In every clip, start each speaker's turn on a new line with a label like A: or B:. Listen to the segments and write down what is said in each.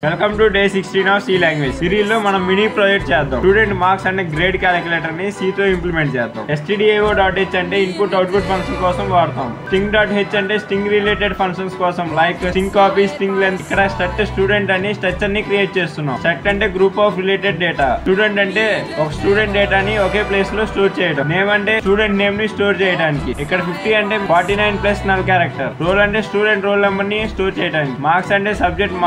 A: Welcome to day 16 of C language series లో మనం mini project చేద్దాం. స్టూడెంట్ మార్క్స్ అనే గ్రేడ్ క్యాలిక్యులేటర్ ని సి తో ఇంప్లిమెంట్ చేద్దాం. stdio.h అంటే ఇన్పుట్ అవుట్పుట్ ఫంక్షన్ కోసం వాడతాం. sting.h అంటే స్ట్రింగ్ రిలేటెడ్ ఫంక్షన్స్ కోసం like string copy, string length. ఇక్కడ స్ట్రక్ట్ స్టూడెంట్ అని స్ట్రక్చర్ ని క్రియేట్ చేస్తున్నాం. స్ట్రక్ట్ అంటే group of related data. Student అంటే ఒక స్టూడెంట్ డేటాని ఒకే ప్లేస్ లో స్టోర్ చేయడం. నేమ్ అంటే స్టూడెంట్ నేమ్ ని స్టోర్ చేయడానికి. ఇక్కడ 50 అంటే 49 ప్లస్ నల్ క్యారెక్టర్. రోల్ అంటే స్టూడెంట్ రోల్ నెంబర్ ని స్టోర్ చేయడానికి. మార్క్స్ అంటే సబ్జెక్ట్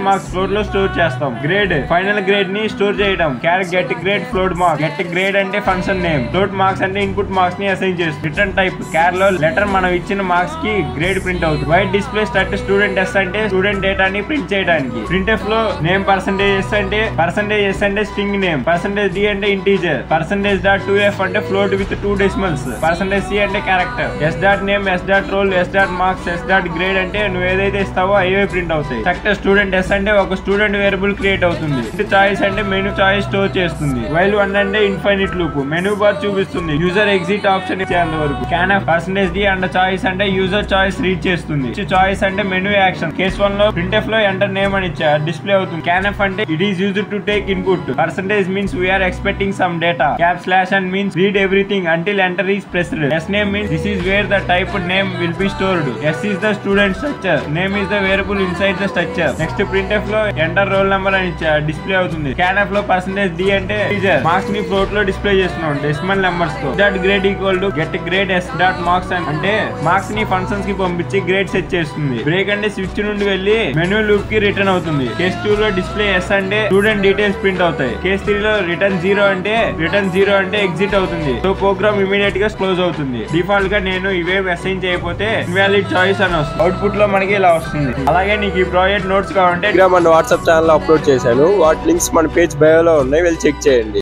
A: మార్క్స్ ఫ్లోట్ లో స్టోర్ చేస్తాం. గ్రేడ్ ఫైనల్ గ్రేడ్ ని స్టోర్ చేయడం. Get grade float marks. Get grade అంటే ఫంక్షన్ నేమ్. ఫ్లోట్ మార్క్స్ అంటే ఇన్పుట్ మార్క్స్ ని అసైన్ చేస్తుంది. రిటర్న్ టైప్ క్యార్ లో లెటర్ మనం ఇచ్చిన మార్క్స్ కి గ్రేడ్ ప్రింట్ అవుతుంది. Void display struct student S అంటే స్టూడెంట్ డేటాని ప్రింట్ చేయడానికి. ప్రింట్ఎఫ్ లో నేమ్ %s అంటే %s అంటే స్ట్రింగ్ నేమ్. %d అంటే ఇంటీజర్. %.2f అంటే ఫ్లోట్ విత్ 2 డెసిమల్స్. %c అంటే character. s.name, s.roll, s.marks, s.grade అంటే నువ్వు ఏదైతే ఇస్తావో అవే ప్రింట్ అవుతాయి. సెక్టర్ స్టూడెంట్ ఎస్ అంటే ఒక స్టూడెంట్ వేరియబుల్ క్రియేట్ అవుతుంది. చాయిస్ అంటే మెనూ చాయిస్ స్టోర్ చేస్తుంది. వైల్ 1 అంటే ఇన్ఫైనిట్ లూప్. మెనూ బార్ చూపిస్తుంది. యూజర్ ఎగ్జిట్ ఆప్షన్ ఇచ్చేంత వరకు. scanf %d అండ్ చాయిస్ అంటే యూజర్ చాయిస్ రీడ్ చేస్తుంది. చాయిస్ అంటే మెనూ యాక్షన్. కేస్ 1 లో printf లో ఎంటర్ నేమ్ అని ఇచ్చా డిస్ప్లే అవుతుంది. scanf అంటే it is used to take input. % Means we're expecting some data. // and means read everything until enter is pressed. sname means this is where the typed name will be stored. s is the student structure. name is the variable inside the structure. Next printf లో enter roll number అని display అవుతుంది. scanf లో %d అంటే marks ని float లో display చేస్తున్నాం decimal numbers తో. .grade equal to get grade s.marks అంటే మార్క్స్ ని ఫంక్షన్స్ కి పంపించి గ్రేడ్ సెట్ చేస్తుంది. బ్రేక్ అంటే స్విచ్ నుండి వెళ్లి మెనూ లూప్ కి రిటర్న్ అవుతుంది. కేస్ 2 లో డిస్ప్లే s అంటే స్టూడెంట్ డీటెయిల్స్ ప్రింట్ అవుతాయి. కేస్ 3 లో రిటర్న్ 0 అంటే ఎగ్జిట్ అవుతుంది. సో ప్రోగ్రామ్ ఇమీడియట్ గా క్లోజ్ అవుతుంది. డిఫాల్ట్ గా నేను ఇవే అసైన్ చేయకపోతే ఇన్వాలిడ్ చాయిస్ అని వస్తుంది. అవుట్పుట్ లో మనకి ఇలా వస్తుంది. అలాగే నీకు ఈ ప్రాజెక్ట్ నోట్స్ కావాలంటే
B: మన వాట్సాప్ ఛానల్ అప్లోడ్ చేశాను. వాటి లింక్స్ మన పేజ్ బయోలో ఉన్నాయి, వెళ్ళి చెక్ చేయండి.